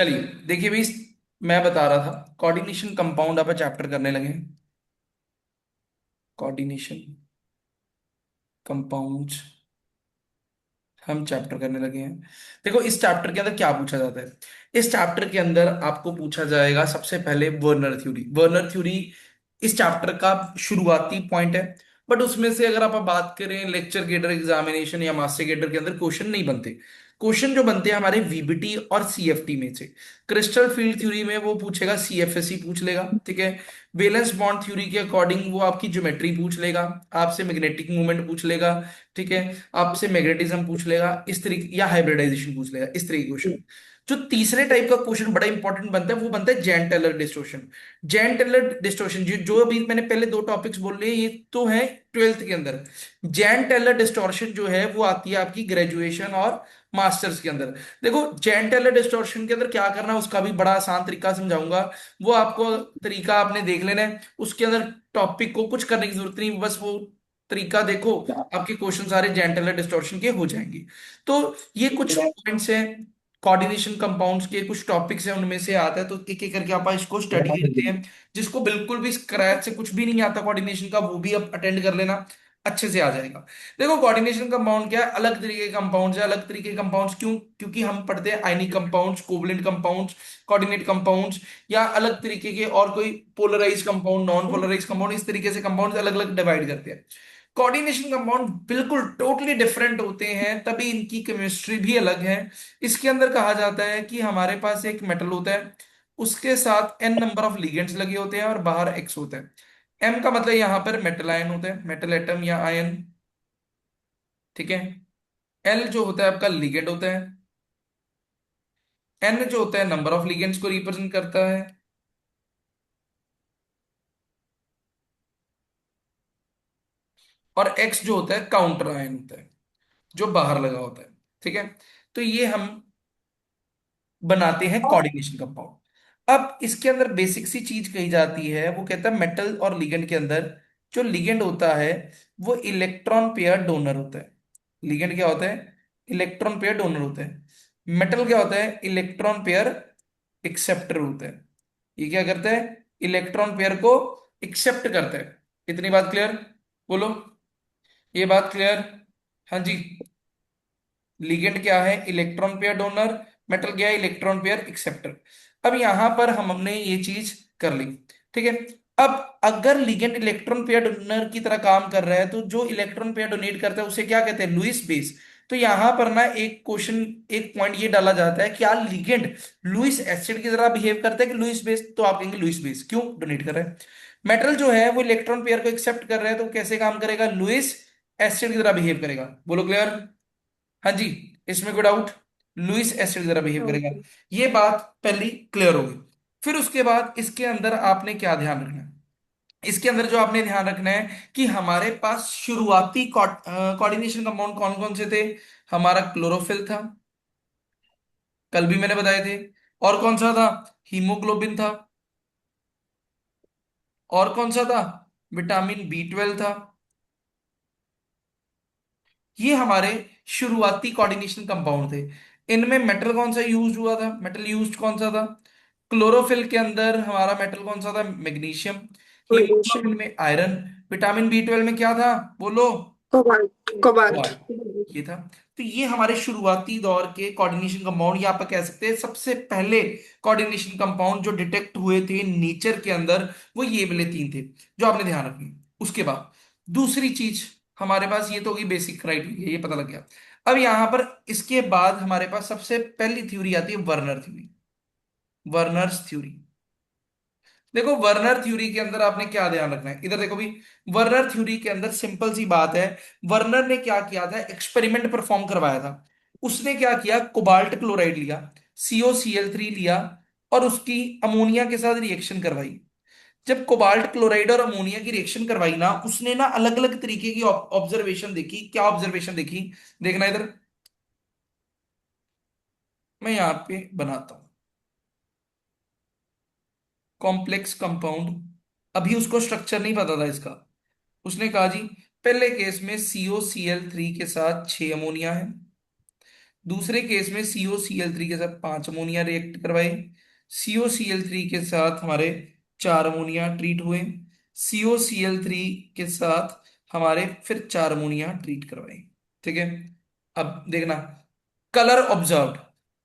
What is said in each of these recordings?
चलिए देखिए भाई, मैं बता रहा था कोऑर्डिनेशन कंपाउंड आप चैप्टर करने लगे हैं। कोऑर्डिनेशन कंपाउंड्स हम चैप्टर करने लगे हैं। देखो इस चैप्टर के अंदर क्या पूछा जाता है। इस चैप्टर के अंदर आपको पूछा जाएगा सबसे पहले वर्नर थ्योरी। वर्नर थ्योरी इस चैप्टर का शुरुआती पॉइंट है। बट उसमें से अगर आप बात करें लेक्चर केडर एग्जामिनेशन या मास्टर केडर के अंदर क्वेश्चन नहीं बनते। क्वेश्चन जो बनते हैं हमारे वीबीटी और सीएफटी में से। क्रिस्टल फील्ड थ्योरी में वो पूछेगा, सीएफएसई पूछ लेगा, ठीक है। वैलेंस बॉन्ड थ्योरी के अकॉर्डिंग वो आपकी ज्योमेट्री पूछ लेगा, आपसे मैग्नेटिक मूवमेंट पूछ लेगा, ठीक है। आपसे मैग्नेटिज्म पूछ लेगा इस तरीके, या हाइब्रिडाइजेशन पूछ लेगा, इस तरीके के क्वेश्चन। जो तीसरे टाइप का क्वेश्चन बड़ा इंपॉर्टेंट बनता है वो बनता है Jahn Teller distortion. Jahn Teller distortion जो जो अभी मैंने पहले दो टॉपिक्स बोल रहे हैं ये तो है ट्वेल्थ के अंदर। जैन टेलर डिस्टोर्शन जो है वो आती है आपकी ग्रेजुएशन और मास्टर्स के अंदर। देखो जैन टेलर डिस्टोर्शन के अंदर क्या करना है उसका भी बड़ा आसान तरीका समझाऊंगा। वो आपको तरीका आपने देख लेना है, उसके अंदर टॉपिक को कुछ करने की जरूरत नहीं, बस वो तरीका देखो, आपके क्वेश्चन सारे जेंटल डिस्टॉर्शन के हो जाएंगे। तो ये कुछ पॉइंट्स हैं कोऑर्डिनेशन कंपाउंड्स के, कुछ टॉपिक्स हैं उनमें से आता है, तो एक एक करके आप इसको स्टडी करते हैं। जिसको बिल्कुल भी स्क्रैच से कुछ भी नहीं आता कोऑर्डिनेशन का वो भी अब अटेंड कर लेना, अच्छे से आ जाएगा। देखो कोऑर्डिनेशन कंपाउंड क्या है, अलग तरीके के कंपाउंड्स है। अलग तरीके के कंपाउंड्स क्यों? क्योंकि हम पढ़ते हैं ionic compounds, covalent compounds, coordinate compounds, या अलग तरीके के और कोई polarise compound, non polarise compound, इस तरीके से कंपाउंड्स अलग अलग डिवाइड करते हैं। कोऑर्डिनेशन कंपाउंड बिल्कुल टोटली डिफरेंट होते हैं, तभी इनकी केमिस्ट्री भी अलग है। इसके अंदर कहा जाता है कि हमारे पास एक मेटल होता है, उसके साथ एन नंबर ऑफ लिगेंड्स लगे होते हैं और बाहर एक्स होता है। एम का मतलब यहां पर मेटल आयन होता है, मेटल एटम या आयन, ठीक है। एल जो होता है आपका लिगेंड होता है। एन जो होता है नंबर ऑफ लिगेंड्स को रिप्रेजेंट करता है। और एक्स जो होता है काउंटर आयन होता है, जो बाहर लगा होता है, ठीक है। तो ये हम बनाते हैं कोऑर्डिनेशन कंपाउंड। अब इसके अंदर बेसिक सी चीज कही जाती है, वो कहता है मेटल और लिगेंड के अंदर जो लिगेंड होता है वो इलेक्ट्रॉन पेयर डोनर होता है। लिगेंड क्या होता है? इलेक्ट्रॉन पेयर डोनर होता है। मेटल क्या होता है? इलेक्ट्रॉन पेयर एक्सेप्टर होता है। ये क्या करता है? इलेक्ट्रॉन पेयर को एक्सेप्ट करता है। इतनी बात क्लियर? बोलो, ये बात क्लियर? हाँ जी। लिगेंड क्या है? Electron pair donor. मेटल क्या है? Electron pair acceptor. अब यहां पर हमने ये चीज कर ली, ठीक है। अब अगर लिगेंड इलेक्ट्रॉन पेयर डोनर की तरह काम कर रहा है तो जो इलेक्ट्रॉन पेयर डोनेट करता है उसे क्या कहते हैं? Lewis base. तो यहां पर ना एक क्वेश्चन, एक पॉइंट ये डाला जाता है, क्या लिगेंड लुईस एसिड की तरह बिहेव करता है कि लुईस बेस? तो आप कहेंगे लुईस बेस क्यों डोनेट कर रहा है। मेटल जो है वो इलेक्ट्रॉन पेयर को एक्सेप्ट कर रहा है तो कैसे काम करेगा? लुईस एसिड की तरह बिहेव करेगा। बोलो क्लियर? हाँ जी। इसमें कोई डाउट? लुइस एसिड जरा बिहेव करेगा। ओके। ये बात पहली क्लियर होगी। फिर उसके बाद इसके अंदर आपने क्या ध्यान रखना है? इसके अंदर जो आपने ध्यान रखना है कि हमारे पास शुरुआती कोऑर्डिनेशन कंपाउंड कौन कौन से थे। हमारा क्लोरोफिल था, कल भी मैंने बताए थे। और कौन सा था? हीमोग्लोबिन था। और कौन सा था? विटामिन बी 12 था। ये हमारे शुरुआती कोऑर्डिनेशन कंपाउंड थे। इनमें मेटल कौन सा यूज हुआ था? मेटल यूज कौन सा था? क्लोरोफिल के अंदर हमारा मेटल कौन सा था? मैग्नीशियम। मैग्नीशियम। हीमोग्लोबिन में आयरन। विटामिन बी 12 में क्या था? बोलो। Cobalt cobalt. कोबाल्ट। ये था। तो ये हमारे शुरुआती दौर के कोऑर्डिनेशन कंपाउंड, या आप कह सकते हैं सबसे पहले कोऑर्डिनेशन कंपाउंड जो डिटेक्ट हुए थे नेचर के अंदर, वो ये वाले तीन थे जो आपने ध्यान रखनी। उसके बाद दूसरी चीज हमारे पास, ये तो होगी बेसिक क्राइटेरिया, ये पता लग गया। अब यहां पर इसके बाद हमारे पास सबसे पहली थ्योरी आती है वर्नर थ्योरी। Werner's theory. देखो वर्नर थ्योरी के अंदर आपने क्या ध्यान रखना है, इधर देखो भी। वर्नर थ्योरी के अंदर सिंपल सी बात है। वर्नर ने क्या किया था? एक्सपेरिमेंट परफॉर्म करवाया था। उसने क्या किया? कोबाल्ट क्लोराइड लिया, COCl3 लिया, और उसकी अमोनिया के साथ रिएक्शन करवाई। जब कोबाल्ट क्लोराइड और अमोनिया की रिएक्शन करवाई ना, उसने ना अलग अलग तरीके की ऑब्जर्वेशन देखी। क्या ऑब्जर्वेशन देखी? देखना इधर, मैं यहां पे बनाता हूं। कॉम्प्लेक्स कंपाउंड, अभी उसको स्ट्रक्चर नहीं पता था इसका। उसने कहा जी, पहले केस में COCl3 के साथ 6 अमोनिया है, दूसरे केस में COCl3 के साथ 5 अमोनिया रिएक्ट करवाए, COCl3 के साथ हमारे 4 अमोनिया ट्रीट हुए, COCl3 के साथ हमारे फिर 4 अमोनिया ट्रीट करवाए। ठीक है। अब देखना, कलर ऑब्जर्व्ड।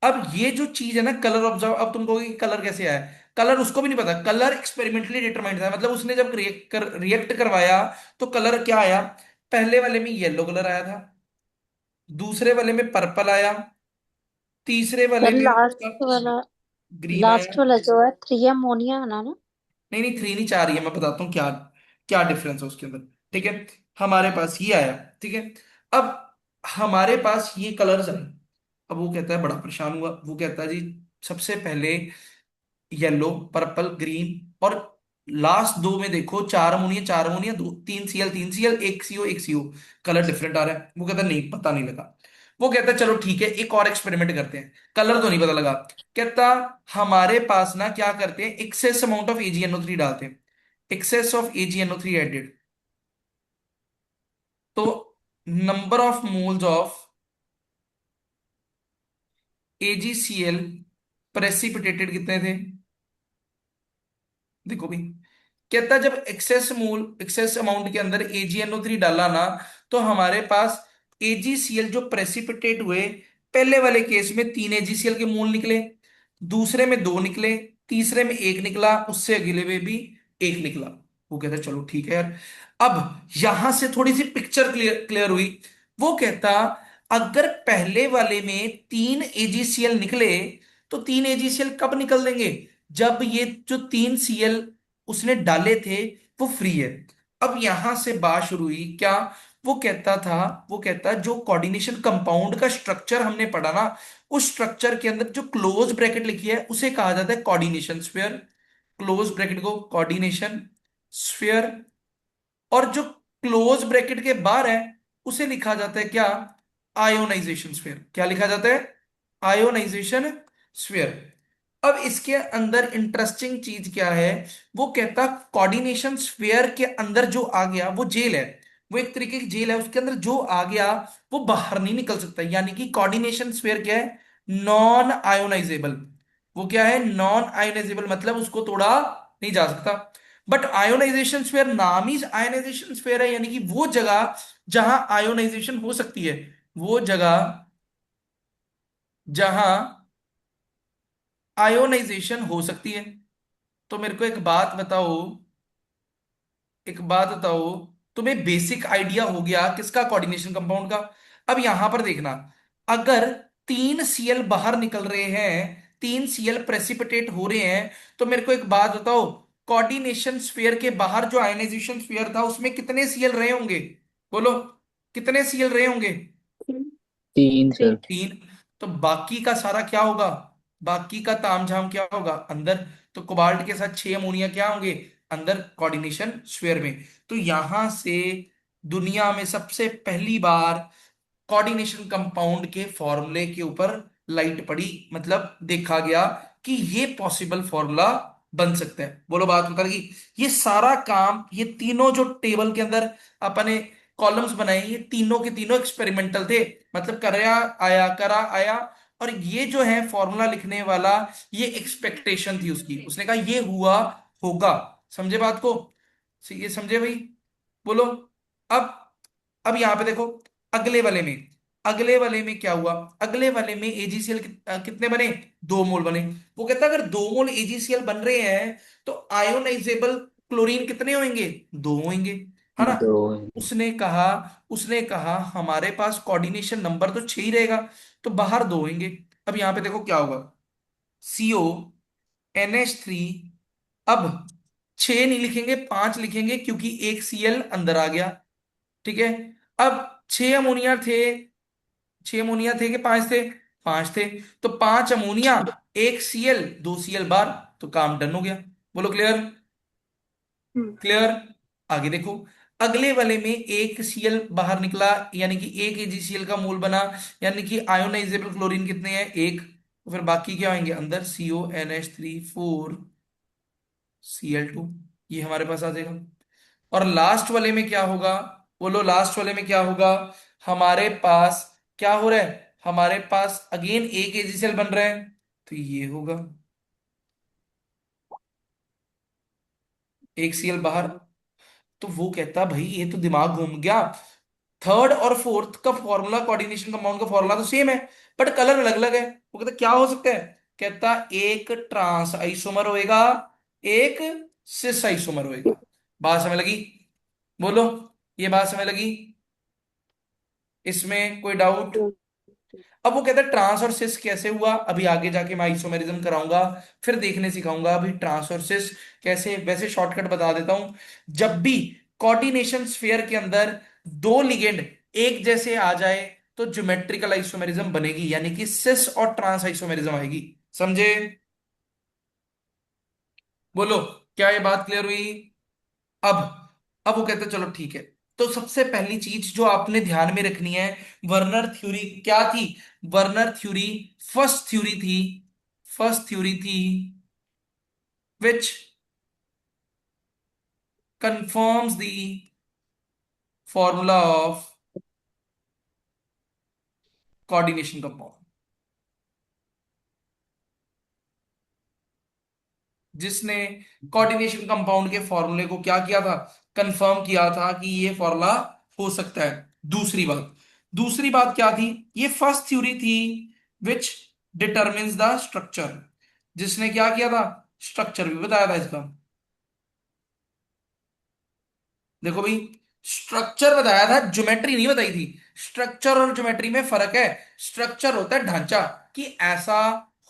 अब ये जो चीज है ना, कलर ऑब्जर्व, अब तुम कहोगे कलर कैसे आया? कलर उसको भी नहीं पता, कलर एक्सपेरिमेंटली डिटरमाइंड था, मतलब उसने जब रिएक्ट करवाया तो कलर क्या आया? पहले वाले में येलो कलर आया था, दूसरे वाले में पर्पल आया, तीसरे वाले सर में उसका लास्ट वाला, ग्रीन आया। लास्ट वाला जो है 3 अमोनिया आना ना। नहीं नहीं, 3 नहीं, 4 ही है, मैं बताता हूँ क्या क्या डिफरेंस है उसके अंदर। ठीक है, हमारे पास ये आया। ठीक है। अब हमारे पास ये कलर्स आए। अब वो कहता है, बड़ा परेशान हुआ, वो कहता है जी सबसे पहले येलो, पर्पल, ग्रीन, और लास्ट दो में देखो 4 अमोनिया 4 अमोनिया, दो 3Cl 3Cl, एक CO एक CO, कलर डिफरेंट आ रहा है। वो कहता है नहीं, पता नहीं लगा। वो कहता है चलो ठीक है, एक और एक्सपेरिमेंट करते हैं, कलर तो नहीं पता लगा। कहता हमारे पास ना क्या करते हैं, एक्सेस अमाउंट ऑफ AgNO3 डालते हैं, एक्सेस ऑफ AgNO3 एडेड, तो number of moles of AgCl precipitated कितने थे? देखो भी, कहता जब एक्सेस अमाउंट के अंदर AgNO3 डाला ना, तो हमारे पास AgCl जो प्रेसिपिटेट हुए, पहले वाले केस में 3 AgCl के मोल निकले, दूसरे में 2 निकले, तीसरे में 1 निकला, उससे अगले में भी 1 निकला। वो कहता चलो ठीक है यार। अब यहां से थोड़ी सी पिक्चर क्लियर क्लियर हुई। वो कहता अगर पहले वाले में 3 AgCl निकले, तो 3 AgCl कब निकल देंगे? जब ये जो 3Cl उसने डाले थे वो फ्री है। अब यहां से बात शुरू हुई क्या? वो कहता जो कोऑर्डिनेशन कंपाउंड का स्ट्रक्चर हमने पढ़ा ना, उस स्ट्रक्चर के अंदर जो क्लोज ब्रैकेट लिखी है उसे कहा जाता है कोऑर्डिनेशन स्फीयर। क्लोज ब्रैकेट को कोऑर्डिनेशन स्फीयर, और जो क्लोज ब्रैकेट के बाहर है उसे लिखा जाता है क्या? Ionisation sphere. क्या लिखा जाता है? Ionisation sphere. अब इसके अंदर इंटरेस्टिंग चीज क्या है? वो कहता कोऑर्डिनेशन स्फीयर के अंदर जो आ गया वो जेल है, वो एक तरीके की जेल है, उसके अंदर जो आ गया वो बाहर नहीं निकल सकता। यानी कि कोऑर्डिनेशन स्फीयर क्या है? Non ionisable. वो क्या है? नॉन आयोनाइजेबल, मतलब उसको तोड़ा नहीं जा सकता। बट आयोनाइजेशन स्फीयर नाम ही आयोनाइजेशन स्फीयर है, यानी कि वो जगह जहां आयोनाइजेशन हो सकती है, वो जगह जहां आयोनाइजेशन हो सकती है। तो मेरे को एक बात बताओ, तुम्हें बेसिक आइडिया हो गया किसका? कोऑर्डिनेशन कंपाउंड का। अब यहां पर देखना, अगर 3Cl बाहर निकल रहे हैं, 3Cl प्रेसिपिटेट हो रहे हैं, तो मेरे को एक बात बताओ, कोऑर्डिनेशन स्फीयर के बाहर जो आयनाइजेशन स्फीयर था उसमें कितने Cl रहे होंगे? बोलो, कितने Cl रहे होंगे? 3 3। सर। 3। तो बाकी का सारा क्या होगा? बाकी का तामझाम क्या होगा अंदर? तो कोबाल्ट के साथ 6 अमोनिया क्या होंगे अंदर कोऑर्डिनेशन स्फीयर में। तो यहां से दुनिया में सबसे पहली बार कोऑर्डिनेशन कंपाउंड के फॉर्मूले के ऊपर लाइट पड़ी, मतलब देखा गया कि ये पॉसिबल फॉर्मूला बन सकता है। बोलो, बात बता लगी? ये सारा काम, ये तीनों जो टेबल के अंदर अपने कॉलम्स बनाए, ये तीनों के तीनों एक्सपेरिमेंटल थे, मतलब करा आया। और ये जो है फॉर्मूला लिखने वाला, ये एक्सपेक्टेशन थी उसकी, उसने कहा ये हुआ होगा। समझे बात को? ये समझे भाई? बोलो। अब अब यहां पे देखो, अगले वाले में अगले वाले में क्या हुआ? अगले वाले में AgCl कितने बने? 2 मोल बने। वो कहता है अगर 2 मोल AgCl बन रहे हैं तो आयोनाइजेबल क्लोरीन कितने होंगे? 2 होंगे, है ना? 2। उसने कहा उसने कहा हमारे पास कोऑर्डिनेशन नंबर तो 6 ही रहेगा, तो बाहर 2 होंगे। अब यहां पे देखो क्या होगा, CONH3। अब 6 नहीं लिखेंगे, 5 लिखेंगे, क्योंकि एक Cl अंदर आ गया। ठीक है। अब 6 अमोनिया थे, 6 अमोनिया थे कि 5 थे? 5 थे। तो 5 अमोनिया, एक Cl, 2 Cl बार, तो काम डन हो गया। बोलो, क्लियर? क्लियर? आगे देखो, अगले वाले में एक Cl बाहर निकला, यानी कि एक AgCl का मोल बना, यानी कि आयोनाइजेबल क्लोरीन कितने हैं? एक। तो फिर बाकी क्या आएंगे अंदर? CONH3 4Cl2, ये हमारे पास आ जाएगा। और लास्ट वाले में क्या होगा? बोलो, लास्ट वाले में क्या होगा? हमारे पास क्या हो रहा है? हमारे पास अगेन एक एजीसीएल बन रहा है, तो ये होगा एक सीएल बाहर। तो वो कहता भाई ये तो दिमाग घूम गया, थर्ड और फोर्थ का फॉर्मूला, कोऑर्डिनेशन कंपाउंड का फॉर्मूला तो सेम है, बट कलर अलग अलग है। वो कहता क्या हो सकता है, कहता एक ट्रांस आइसोमर होएगा, एक सिस आइसोमर होएगा। बात समझ लगी? बोलो, ये बात समझ लगी? इसमें कोई डाउट? अब वो कहता है ट्रांस और सिस कैसे हुआ, अभी आगे जाके मैं आइसोमेरिज्म कराऊंगा, फिर देखने सिखाऊंगा। अभी ट्रांस और सिस कैसे, वैसे शॉर्टकट बता देता हूं। जब भी कोऑर्डिनेशन स्फीयर के अंदर दो लिगेंड एक जैसे आ जाए तो ज्योमेट्रिकल आइसोमेरिज्म बनेगी, यानी कि सिस और ट्रांस आइसोमेरिज्म आएगी। समझे? बोलो, क्या ये बात क्लियर हुई? अब अब वो कहते हैं चलो ठीक है। तो सबसे पहली चीज जो आपने ध्यान में रखनी है, वर्नर थ्योरी क्या थी? वर्नर थ्योरी फर्स्ट थ्योरी थी which confirms the formula of coordination compound, जिसने कोऑर्डिनेशन कंपाउंड के फॉर्मूले को क्या किया था, कंफर्म किया था कि ये फॉर्मूला हो सकता है। दूसरी बात क्या थी, ये फर्स्ट थ्योरी थी विच डिटरमिन्स द स्ट्रक्चर, जिसने क्या किया था, स्ट्रक्चर भी बताया था इसका। देखो भाई, स्ट्रक्चर बताया था, ज्योमेट्री नहीं बताई थी। स्ट्रक्चर और ज्योमेट्री में फर्क है। स्ट्रक्चर होता है ढांचा, कि ऐसा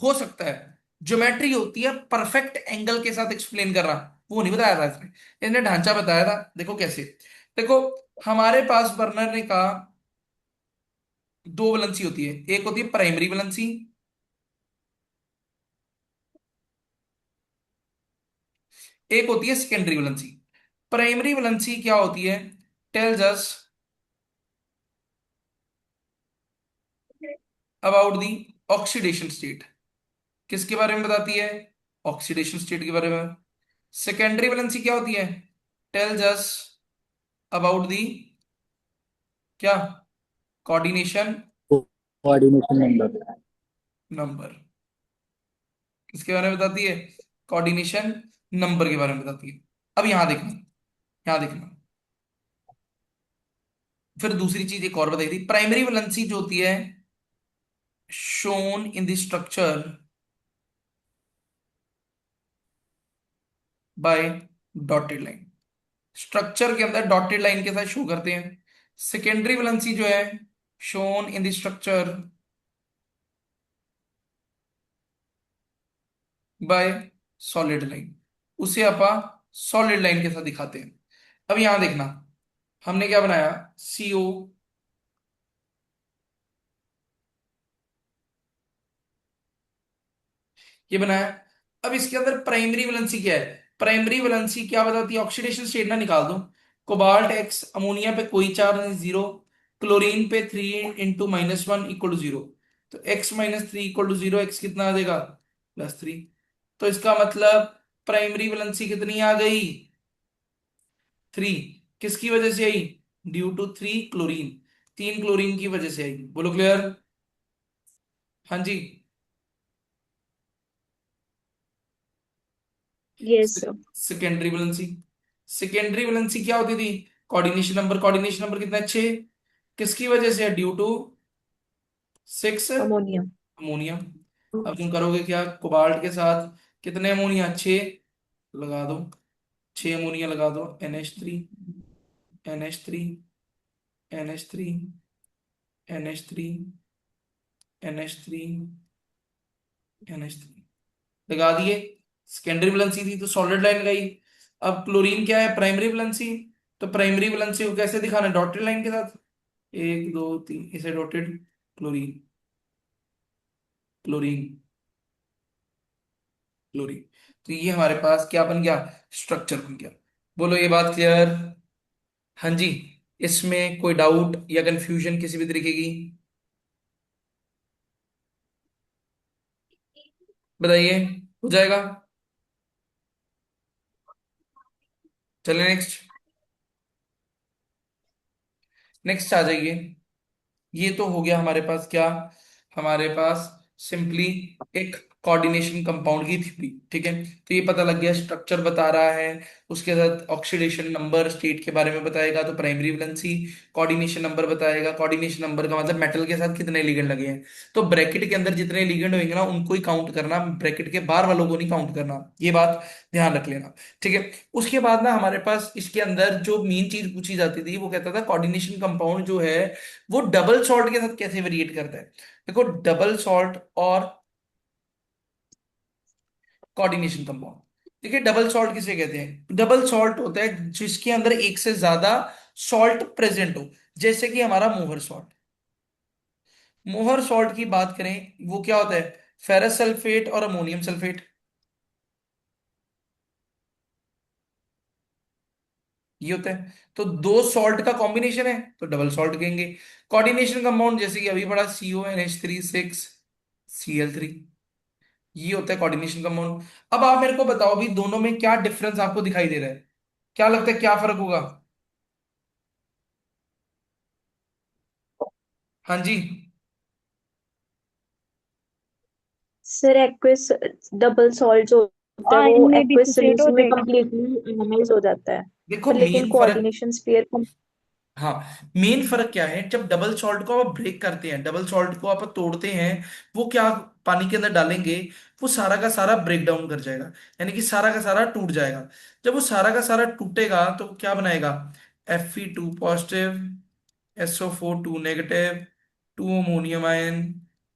हो सकता है। ज्योमेट्री होती है परफेक्ट एंगल के साथ एक्सप्लेन कर रहा, वो नहीं बताया था इसने। इसने ढांचा बताया था। देखो कैसे, देखो हमारे पास बर्नर ने कहा दो वैलेंसी होती है, एक होती है प्राइमरी वैलेंसी, एक होती है सेकेंडरी वैलेंसी। प्राइमरी वैलेंसी क्या होती है, tells us about the oxidation state. किसके बारे में बताती है, ऑक्सीडेशन स्टेट के बारे में। सेकेंडरी वैलेंसी क्या होती है, टेल्स अस अबाउट दी क्या, कोऑर्डिनेशन कोऑर्डिनेशन नंबर। नंबर। किसके बारे में बताती है, कोऑर्डिनेशन नंबर के बारे में बताती है। अब यहां देखना, यहां देखना, फिर दूसरी चीज एक और बताई थी, प्राइमरी वैलेंसी जो होती है shown in the structure bye dotted line. Structure के अंदर डॉटेड लाइन के साथ शो करते हैं। सेकेंडरी वैलेंसी जो है shown in the structure bye solid line, उसे अपा सॉलिड लाइन के साथ दिखाते हैं। अब यहां देखना, हमने क्या बनाया, सीओ, ये बनाया। अब इसके अंदर प्राइमरी वैलेंसी क्या है, प्राइमरी वैलेंसी क्या बताती है, ऑक्सीडेशन स्टेट ना निकाल दो। कोबाल्ट एक्स, अमोनिया पे कोई चार्ज नहीं, जीरो। क्लोरीन पे 3 × -1 = 0। तो x-3 = 0, x कितना आ जाएगा, +3। तो इसका मतलब प्राइमरी वैलेंसी कितनी आ गई, 3। किसकी वजह से आई, ड्यू टू 3 क्लोरीन, 3 क्लोरीन की वजह से आई। बोलो क्लियर? हाँ जी। Yes sir. Secondary valency, secondary valency क्या होती थी, कोऑर्डिनेशन नंबर। कोऑर्डिनेशन नंबर कितना है, 6। किसकी वजह से, ड्यू टू 6 अमोनिया। अमोनिया। अब तुम करोगे क्या, कोबाल्ट के साथ कितने अमोनिया, 6 लगा दो, 6 अमोनिया लगा दो, NH3, NH3, NH3, NH3, NH3, NH3 लगा दिए। सेकेंडरी वैलेंसी थी तो सॉलिड लाइन लगाई। अब क्लोरीन क्या है, प्राइमरी वैलेंसी। तो प्राइमरी वैलेंसी को कैसे दिखाना है, डॉटेड लाइन के साथ, 1 2 3 इसे डॉटेड, क्लोरीन, क्लोरीन, क्लोरीन। तो ये हमारे पास क्या बन गया, स्ट्रक्चर बन गया। बोलो, ये बात क्लियर? हाँ जी। इसमें कोई डाउट या कंफ्यूजन किसी भी तरीके की, बताइए, हो जाएगा? चलिए नेक्स्ट, नेक्स्ट आ जाइए। ये तो हो गया हमारे पास क्या, हमारे पास सिंपली एक कोऑर्डिनेशन कंपाउंड की थ्योरी। ठीक है, तो ये पता लग गया, स्ट्रक्चर बता रहा है, उसके साथ ऑक्सीडेशन नंबर स्टेट के बारे में बताएगा, तो प्राइमरी वैलेंसी, कोऑर्डिनेशन नंबर बताएगा, कोऑर्डिनेशन नंबर का मतलब मेटल के साथ कितने लिगेंड लगे हैं। तो ब्रैकेट के अंदर जितने लिगेंड होंगे ना उनको ही काउंट करना, ब्रैकेट के बाहर वालों को नहीं काउंट करना, ये बात ध्यान रख लेना। ठीक है, उसके बाद ना हमारे पास इसके अंदर जो मेन चीज पूछी जाती थी वो कहता था कोऑर्डिनेशन कंपाउंड जो है वो डबल सॉल्ट के साथ कैसे वेरिएट करता है। देखो, डबल सॉल्ट और कोऑर्डिनेशन कंपाउंड, देखिए डबल सॉल्ट किसे कहते हैं? डबल सॉल्ट होता है जिसके अंदर एक से ज्यादा सॉल्ट प्रेजेंट हो, जैसे कि हमारा मोहर सॉल्ट। मोहर सॉल्ट की बात करें वो क्या होता है? फेरस सल्फेट और अमोनियम सल्फेट, ये होता है। तो दो सॉल्ट का कॉम्बिनेशन है तो डबल सॉल्ट कहेंगे। कोऑर्डिनेशन कंपाउंड जैसे कि अभी पढ़ा, CONH3 6Cl3, ये होता है कोऑर्डिनेशन कंपाउंड। अब आप मेरे को बताओ भी दोनों में क्या डिफरेंस आपको दिखाई दे रहा है, क्या लगता है क्या फर्क होगा? हाँ जी। सर एक्विस डबल सॉल्ट जो होता है वो आयन में एक्विस डिसोसिएट हो सॉल्यूशन में जाएगा। कंप्लीटली एनालाइज हो जाता है। देखो पर लेकिन मेन फर्क, कोऑर्डिनेशन स्फीयर हाँ, मेन फर्क क्या है, जब डबल सॉल्ट को आप ब्रेक करते हैं, डबल सॉल्ट को आप तोड़ते हैं, वो क्या पानी के अंदर डालेंगे, वो सारा का सारा ब्रेक डाउन कर जाएगा, यानी कि सारा का सारा टूट जाएगा। जब वो सारा का सारा टूटेगा तो क्या बनाएगा? Fe2 positive, SO4 2 negative, 2 ammonium ion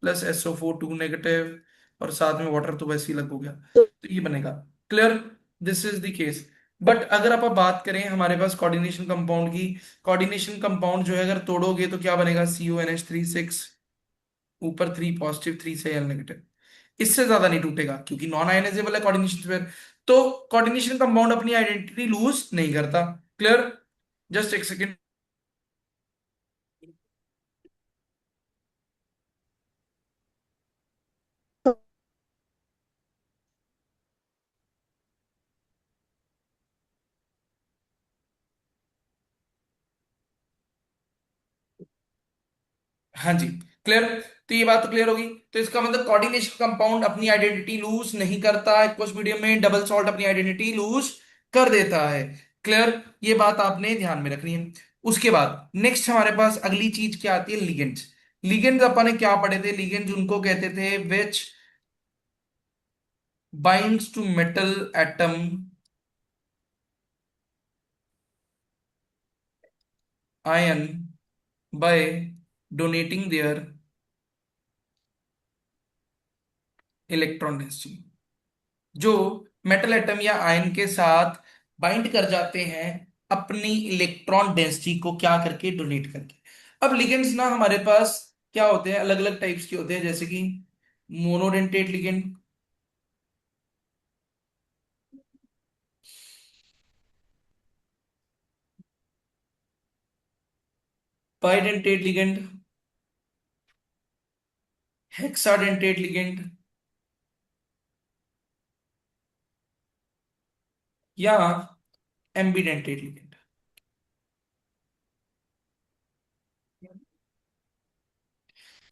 plus SO4 2 negative, और साथ में वाटर तो वैसे ही लग हो गया, तो ये बनेगा। Clear? This is the case. But अगर आप बात करें हमारे पास कोऑर्डिनेशन कंपाउंड की, कोऑर्डिनेशन कंपाउंड जो है अगर तोड़ोगे तो क्या बनेगा? CONH3 6, ऊपर 3 पॉजिटिव 3 Cl नेगेटिव, इससे ज्यादा नहीं टूटेगा क्योंकि नॉन आयनाइजेबल है कोऑर्डिनेशन पेयर। तो कोऑर्डिनेशन कंपाउंड अपनी आइडेंटिटी लूज नहीं करता। क्लियर? जस्ट एक सेकेंड। हाँ जी, क्लियर। तो ये बात तो क्लियर होगी, तो इसका मतलब कोऑर्डिनेशन कंपाउंड अपनी आइडेंटिटी लूज नहीं करता, एक्वस मीडियम में डबल सॉल्ट अपनी आइडेंटिटी लूज कर देता है। क्लियर? ये बात आपने ध्यान में रखनी है। उसके बाद नेक्स्ट हमारे पास अगली चीज क्या आती है? लिगेंड्स। लिगेंड्स अपन ने क्या पढ़े थे? लिगेंड्स उनको कहते थे which binds to metal atom ion by donating their electron density. जो मेटल एटम या आयन के साथ बाइंड कर जाते हैं अपनी इलेक्ट्रॉन डेंसिटी को क्या करके? डोनेट करके। अब लिगेंड्स ना हमारे पास क्या होते हैं? अलग अलग टाइप्स के होते हैं, जैसे कि monodentate ligand, bidentate ligand, hexadentate ligand, या एम्बीडेंटेट लिगेंड।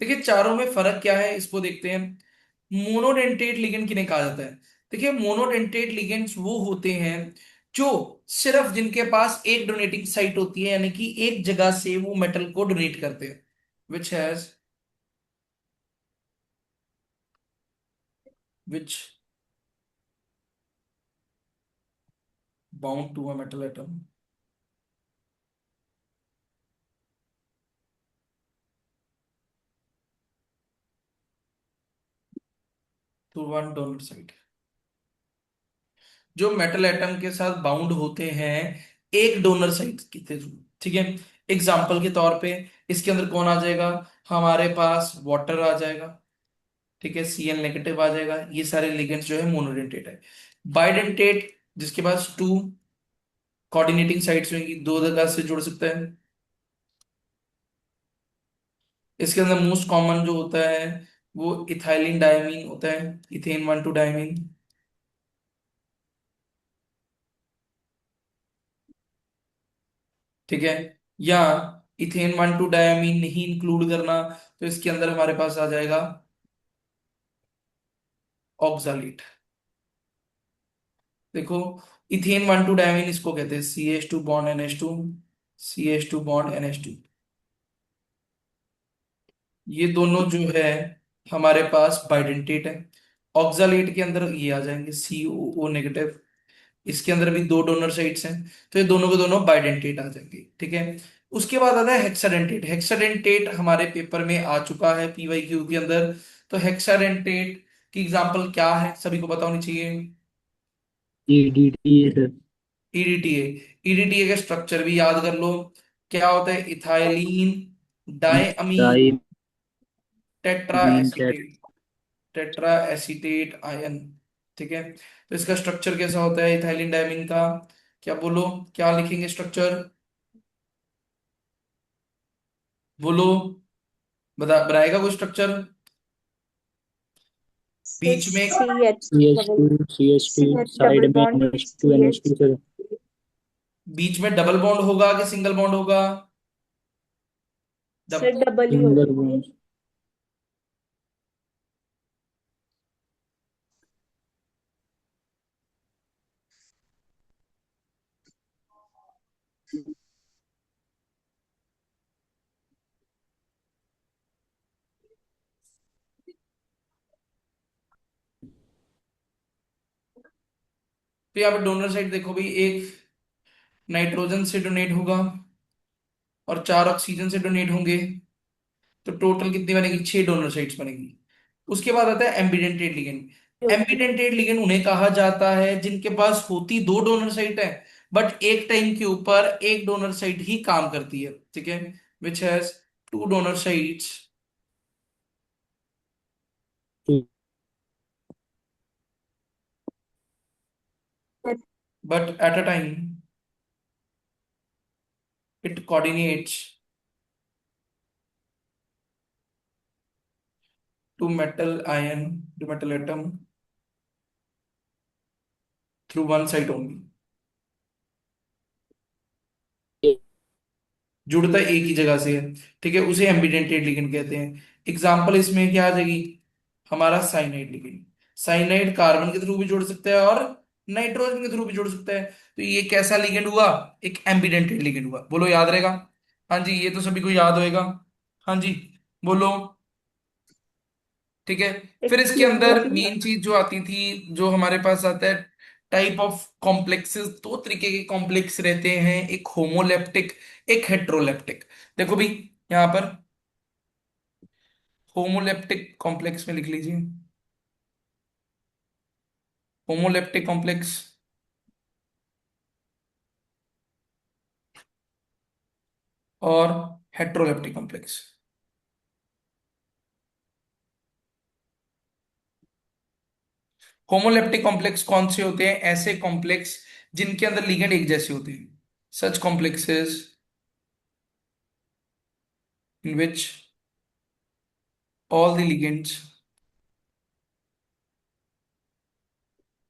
देखिए चारों में फर्क क्या है इसको देखते हैं। मोनोडेंटेट लिगेंड किन्हें कहा जाता है? देखिए मोनोडेंटेट लिगेंड्स वो होते हैं जो सिर्फ जिनके पास एक डोनेटिंग साइट होती है, यानी कि एक जगह से वो मेटल को डोनेट करते हैं, which has which bound to a metal atom to one donor site, जो मेटल एटम के साथ बाउंड होते हैं एक डोनर साइट के थ्रू। ठीक है, एग्जाम्पल के तौर पे इसके अंदर कौन आ जाएगा? हमारे पास वाटर आ जाएगा, ठीक है, Cl नेगेटिव आ जाएगा, ये सारे लिगेंड्स जो है मोनोडेंटेट है। बाइडेंटेट जिसके पास टू कोऑर्डिनेटिंग साइट्स होंगी, दो जगह से जुड़ सकता है। इसके अंदर मोस्ट कॉमन जो होता है वो इथाइलिन डायमीन होता है, इथेन 1 2 डायमीन। ठीक है, या इथेन 1 2 डायमीन नहीं इंक्लूड करना तो इसके अंदर हमारे पास आ जाएगा ऑक्सालेट। देखो, इथेन 1,2 डायमीन इसको कहते हैं, CH2 bond NH2, CH2 bond NH2। ये दोनों जो है हमारे पास बाइडेंटेट है। ऑक्सालेट के अंदर ये आ जाएंगे COO नेगेटिव, इसके अंदर भी दो डोनर साइट्स हैं, तो ये दोनों के दोनों बाइडेंटेट आ जाएंगे, ठीक है। उसके बाद आता है हेक्साडेंटेट। हेक्साडेंटेट हमारे पेपर में आ चुका है PYQ के अंदर। तो हेक्साडेंटेट की एग्जांपल क्या है, सभी को पता होनी चाहिए। EDTA sir. EDTA। EDTA का स्ट्रक्चर भी याद कर लो, क्या होता है, ethylene diamine di tetramine tet acetate, tetra acetate ion, ठीक है। तो इसका स्ट्रक्चर कैसा होता है इथाइलिन डायमीन का, क्या बोलो, क्या लिखेंगे स्ट्रक्चर, बोलो, बनाएगा कोई स्ट्रक्चर। सर बीच में C H C H double two C H two C H side double में bond NH2 C H. NH2 sir. बीच में डबल बॉन्ड होगा कि सिंगल बॉन्ड होगा। सर डब डबल ही सिंगल होगा। बॉन्ड। तो यहाँ पे डोनर साइड देखो भाई, एक नाइट्रोजन से डोनेट होगा और चार ऑक्सीजन से डोनेट होंगे, तो टोटल कितनी बनेगी, 6 डोनर बनेगी। उसके बाद आता है एम्बिडेंटेड लिगेंड। होगी। एम्बिडेंटेड लिगेंड उन्हें कहा जाता है जिनके पास होती दो डोनर साइट है, बट एक टाइम के ऊपर एक डोनर साइट ही काम करती है, ठीक है। Which has two donor sites but at a time it coordinates to metal atom through one site only, जुड़ता एक ही जगह से है, ठीक है, उसे एम्बिडेंटेड लिगेंड कहते हैं। एग्जाम्पल इसमें क्या आ जाएगी, हमारा साइनाइड लिगेंड। साइनाइड कार्बन के थ्रू भी जोड़ सकता है और नाइट्रोजन के थ्रू भी जोड़ सकता है, तो ये कैसा लिगेंड हुआ, एक एम्बिडेंटेड लिगेंड हुआ, बोलो याद रहेगा। हाँ जी, ये तो सभी को याद होएगा। हाँ जी, बोलो, ठीक है। फिर एक इसके अंदर क्लोरीन। मेन चीज जो आती थी, जो हमारे पास आता है, टाइप ऑफ कॉम्प्लेक्सेस, दो तरीके के कॉम्प्लेक्स रहते हैं, एक होमोलेप्टिक, एक हेट्रोलेप्टिक। देखो भी यहाँ पर होमोलेप्टिक कॉम्प्लेक्स में लिख लीजिए, होमोलेप्टिक कॉम्प्लेक्स और हेट्रोलेप्टिक कॉम्प्लेक्स। होमोलेप्टिक कॉम्प्लेक्स कौन से होते हैं, ऐसे कॉम्प्लेक्स जिनके अंदर लिगेंड एक जैसे होते हैं, such complexes in which all the ligands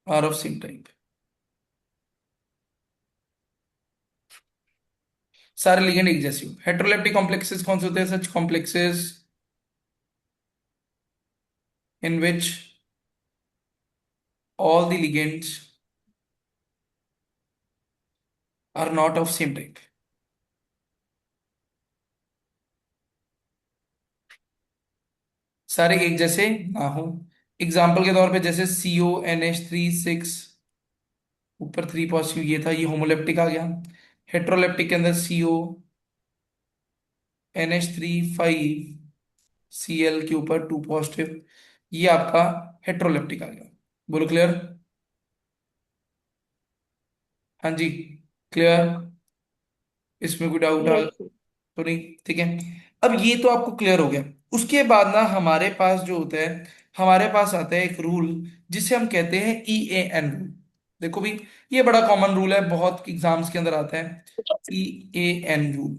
are of same type. सारे लिगेंड एक जैसे हो। हेट्रोलेप्टिक कॉम्प्लेक्सेस कौन से होते हैं, such complexes in which all the ligands are not of same type. सारे एक जैसे ना हो। एग्जाम्पल के तौर पे जैसे CONH3 6, ऊपर 3 पॉजिटिव ये था, ये होमोलेप्टिक आ गया। हेट्रोलेप्टिक के अंदर CONH3 5 Cl के ऊपर 2 पॉजिटिव, ये आपका हेट्रोलेप्टिक आ गया। बोलो क्लियर। हाँ जी, क्लियर, इसमें कोई डाउट आ नहीं। तो नहीं, ठीक है। अब ये तो आपको क्लियर हो गया। उसके बाद ना हमारे पास जो होता है, हमारे पास आता है एक रूल जिसे हम कहते हैं EAN रूल। देखो भी, ये बड़ा कॉमन रूल है, बहुत एग्जाम्स के अंदर आता है, EAN रूल,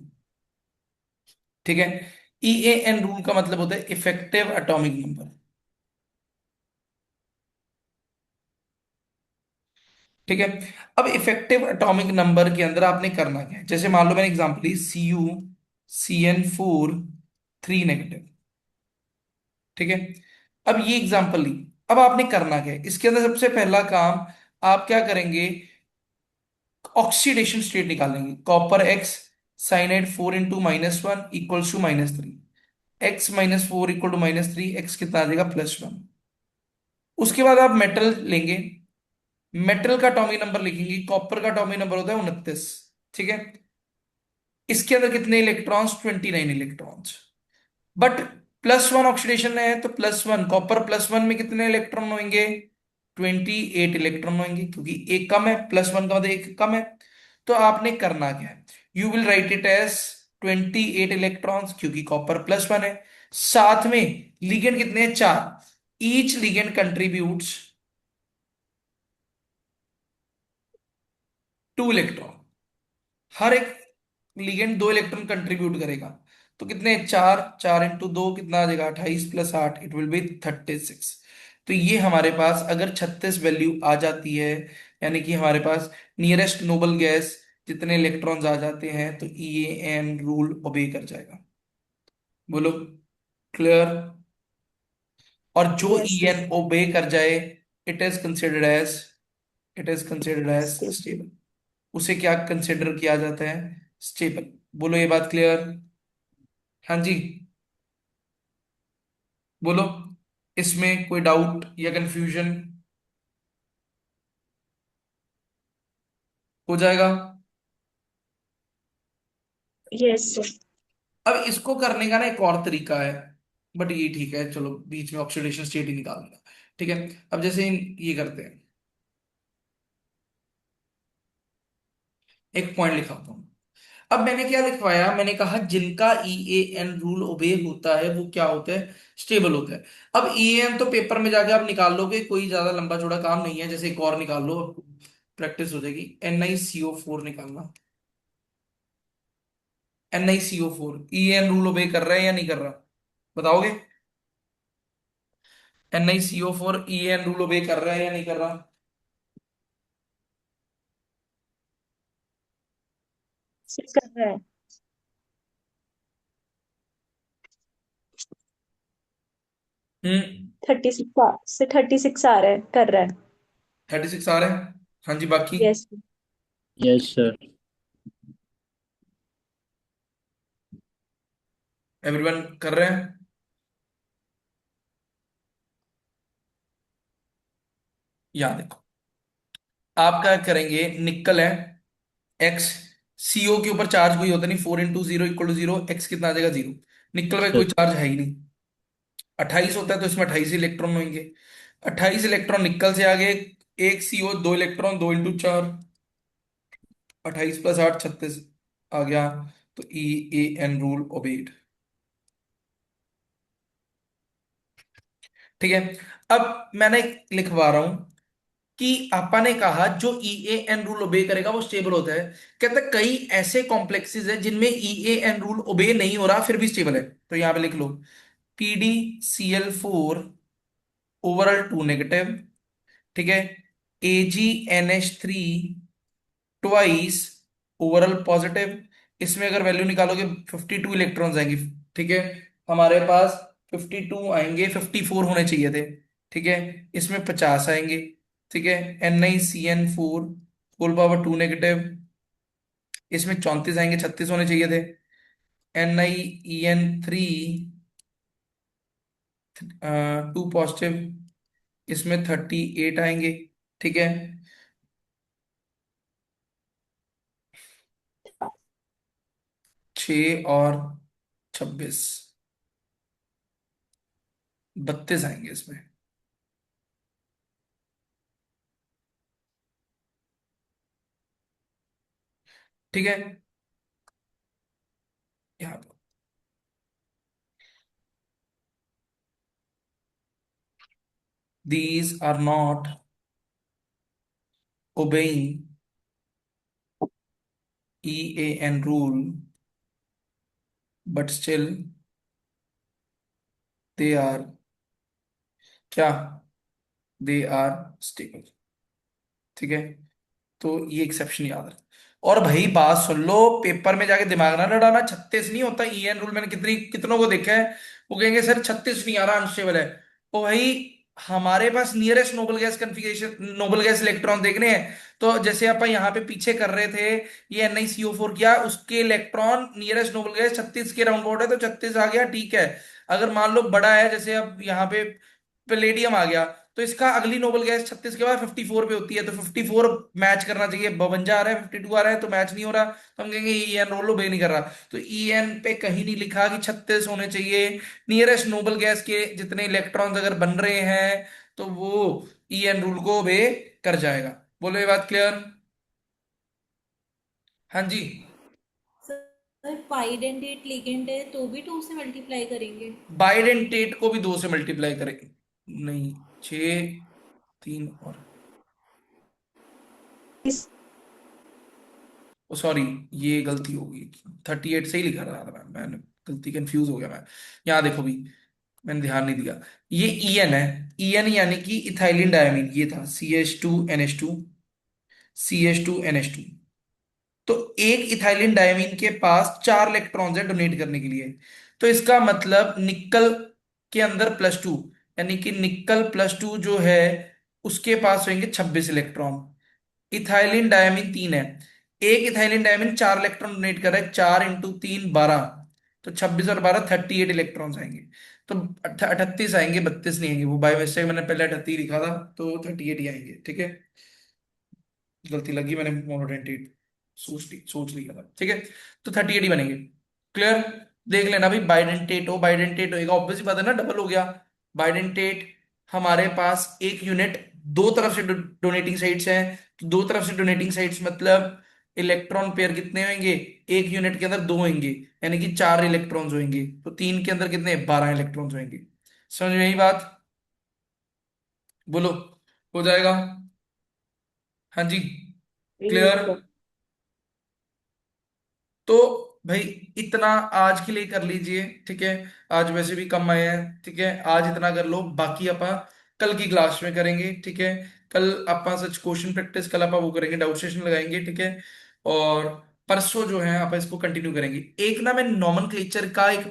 ठीक है। EAN रूल का मतलब होता है इफेक्टिव एटॉमिक नंबर, ठीक है। अब इफेक्टिव एटॉमिक नंबर के अंदर आपने करना क्या है, जैसे मान लो मैंने एग्जांपल ली CuCN4 3 नेगेटिव, ठीक है। अब ये एग्जांपल ली। अब आपने करना क्या है इसके अंदर, सबसे पहला काम आप क्या करेंगे, ऑक्सीडेशन स्टेट निकालेंगे। Copper x cyanide 4 × -1 = -3, x -4 = -3, x कितना आ जाएगा +1। उसके बाद आप मेटल लेंगे, मेटल का एटॉमिक नंबर लिखेंगे। कॉपर का एटॉमिक नंबर होता है 29, ठीक है। इसके अंदर कितने इलेक्ट्रॉन्स, 29 इलेक्ट्रॉन्स। बट +1 ऑक्सीडेशन है तो +1, कॉपर +1 में कितने इलेक्ट्रॉन होंगे, 28 इलेक्ट्रॉन होंगे, क्योंकि एक कम है, +1 का मतलब एक कम है। तो आपने करना क्या है, you will write it as 28 electrons, क्योंकि कॉपर +1 है। साथ में लिगेंड कितने हैं, 4। Each ligand contributes 2 electron. हर एक लिगेंड 2 इलेक्ट्रॉन कंट्रीब्यूट करेगा। तो कितने, 4, 4 × 2 कितना आ जाएगा, 28 + 8, इट विल बी 36। तो ये हमारे पास अगर 36 वैल्यू आ जाती है, यानी कि हमारे पास नियरेस्ट नोबल गैस जितने इलेक्ट्रॉन्स आ जाते हैं, तो EAN रूल ओबे कर जाएगा। बोलो, क्लियर। और जो Yes, sir. EN ओबे कर जाए, it is considered as, it is considered as Stable. Stable. उसे क्या कंसिडर किया जाता है, स्टेबल। बोलो ये बात क्लियर। हाँ जी, बोलो, इसमें कोई डाउट या कंफ्यूजन हो जाएगा। Yes, sir. अब इसको करने का ना एक और तरीका है, बट ये ठीक है, चलो बीच में ऑक्सीडेशन स्टेट ही निकाल देना। ठीक है। अब जैसे ये करते हैं, एक पॉइंट लिखाता हूँ। अब मैंने क्या लिखवाया, मैंने कहा जिनका EAN रूल ओबे होता है वो क्या होता है, स्टेबल होता है। अब EAN तो पेपर में जाके आप निकाल लोगे, कोई ज्यादा लंबा चौड़ा काम नहीं है। जैसे एक और निकाल लो, प्रैक्टिस हो जाएगी। NiCO4 निकालना। NiCO4 EAN रूल ओबे कर रहा है या नहीं कर रहा, बताओगे। NiCO4 EAN रूल ओबे कर रहा है या नहीं कर रहा। Sir, कर रहा है। हम्म। 36 से 36 आ रहा है, कर रहा है। 36 आ रहे हैं, हाँ जी, बाकी Yes, sir. Yes sir. Everyone कर रहे हैं। यहाँ देखो, आप क्या करेंगे, निकल है एक्स, CO के ऊपर चार्ज कोई होता नहीं, 4 × 0 = 0, एक्स कितना आ जाएगा, 0। निकल में कोई सर चार्ज है ही नहीं। 28 होता है तो इसमें 28 इलेक्ट्रॉन होंगे। 28 इलेक्ट्रॉन निकल से आगे, एक CO 2 इलेक्ट्रॉन, 2 × 4, 28 + 8 36 आ गया। तो EAN रूल ओबेड। ठीक है। अब मैंने लिखवा रहा हूं कि आपा ने कहा जो EAN रूल ओबे करेगा वो स्टेबल होता है। कहता है कई ऐसे कॉम्प्लेक्सेस है जिनमें EAN रूल ओबे नहीं हो रहा फिर भी स्टेबल है। तो यहां पे लिख लो, PdCl4 ओवरऑल 2 नेगेटिव, ठीक है। AgNH3 twice overall positive. इसमें अगर वैल्यू निकालोगे 52 इलेक्ट्रॉन्स आएंगे, ठीक है। हमारे पास 52 आएंगे, 54 होने चाहिए थे, ठीक है। इसमें 50 आएंगे, ठीक है। NiCN4 होल पावर 2 नेगेटिव, इसमें 34 आएंगे, 36 होने चाहिए थे। NiEN3 2 पॉजिटिव, इसमें 38 आएंगे, ठीक है। 6 और 26, 32 आएंगे इसमें, ठीक है। यहाँ पर these are not obeying EAN rule, but still they are क्या, they are stable, ठीक है। तो ये एक्सेप्शन याद रख। और भाई बात सुन लो, पेपर में जाके दिमाग ना लड़ाना, 36 नहीं होता ईएन रूल। मैंने कितनों को देखा है, वो कहेंगे सर 36 नहीं आ रहा, अनस्टेबल है। ओ भाई, हमारे पास nearest noble gas configuration, noble gas electron देखने हैं। तो जैसे अपन यहाँ पे पीछे कर रहे थे, ये NiCO4 किया, उसके इलेक्ट्रॉन नियरेस्ट नोबल गैस 36 के राउंड अबाउट है, तो 36 आ गया, ठीक है। अगर मान लो बड़ा है, जैसे अब यहाँ पे प्लेडियम आ गया, तो इसका अगली नोबल गैस 36 के बाद 54 पे होती है, तो 54 मैच करना चाहिए। 52 आ रहा है, 52 आ रहा है, तो मैच नहीं हो रहा, तो हम कहेंगे ईएन रोलो बे नहीं कर रहा। तो ईएन पे कहीं नहीं लिखा कि 36 होने चाहिए। नियरेस्ट नोबल गैस के जितने इलेक्ट्रॉन्स अगर बन रहे हैं, तो वो ईएन रूल को बे कर जाएगा। बोलो, ये बात क्लियर? हाँ जी। सर पाइडेंटेट लिगेंड है तो भी 2 से मल्टीप्लाई करेंगे? बाइडेंटेट को भी 2 से मल्टीप्लाई करेंगे? नहीं, 6, 3 और, इस ओ सॉरी, ये गलती होगी। 38 से ही लिखा रहा था मैंने गलती, कंफ्यूज हो गया मैं। यहाँ देखो भी, मैंने ध्यान नहीं दिया। ये ईएन है, ईएन यानी कि इथाइलिन डायमीन, ये था CH2NH2 तो एक इथाइलिन डायमीन के पास 4 इलेक्ट्रॉन्स है डोनेट करने के लिए। तो इसका मतलब निकल के अंदर +2, यानी कि निकल +2 जो है, उसके पास होंगे 26 इलेक्ट्रॉन। इथाइलिन डायमीन 3 है, एक इथाइलिन डायमीन 4 इलेक्ट्रॉन डोनेट कर रहा है, 4 × 3 12, तो 26 और 12 38 इलेक्ट्रॉन्स आएंगे। तो 38 आएंगे, 32 नहीं आएंगे, वो बाय मिस्टेक मैंने पहले 38 लिखा था, तो 38 ही आएंगे, ठीक है। गलती लगी, मैंने मोनोडेंटेट सोच लिया था, ठीक है। तो 38 ही बनेंगे। क्लियर? देख लेना भाई, बाइडेंटेट हो, बाइडेंटेट होएगा, ऑब्वियसली बात है ना, डबल हो गया। बाइडेंटेट, हमारे पास एक यूनिट, दो तरफ से डोनेटिंग साइड्स हैं, तो दो तरफ से डोनेटिंग साइड्स मतलब इलेक्ट्रॉन पेयर कितने होंगे? एक यूनिट के अंदर दो होंगे, यानी कि 4 इलेक्ट्रॉन्स होंगे, तो 3 के अंदर कितने? 12 इलेक्ट्रॉन्स होंगे। समझ में आई बात? बोलो, हो जाएगा? हाँ जी। क्लियर? सर। तो भाई, इतना आज के लिए कर लीजिए, ठीक है। आज वैसे भी कम आए हैं, ठीक है, आज इतना कर लो, बाकी अपा कल की क्लास में करेंगे, ठीक है। कल अपा सच क्वेश्चन प्रैक्टिस, कल अपा वो करेंगे, डाउट सेशन लगाएंगे, ठीक है। और परसों जो है आप इसको कंटिन्यू करेंगे। एक ना मैं नॉमनक्लेचर का एक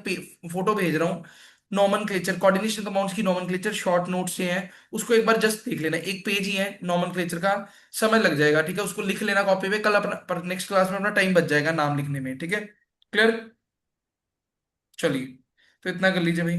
फोटो भेज रहा हूँ, नॉमनक्लेचर कोऑर्डिनेशन अमाउंट्स की नॉमनक्लेचर शॉर्ट नोट्स से हैं, उसको एक बार जस्ट देख लेना, एक पेज ही है नॉमनक्लेचर का, समय लग जाएगा, ठीक है। उसको लिख लेना कॉपी पे, कल अपना पर नेक्स्ट क्लास में अपना टाइम बच जाएगा नाम लिखने में, ठीक है। क्लियर? चलिए, तो इतना कर लीजिए भाई।